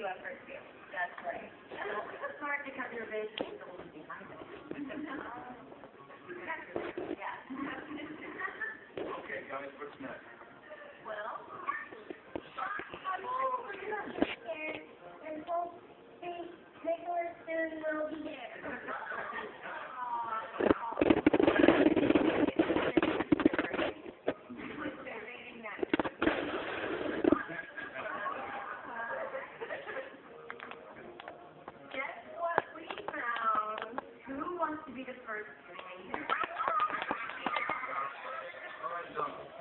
undue effort too. That's right. It's hard to cut your vision and go behind it. Yeah. Okay, guys, what's next? Well, And hope Nicholas soon will be there. guess what we found? Who wants to be the first to name it? All right, Duncan.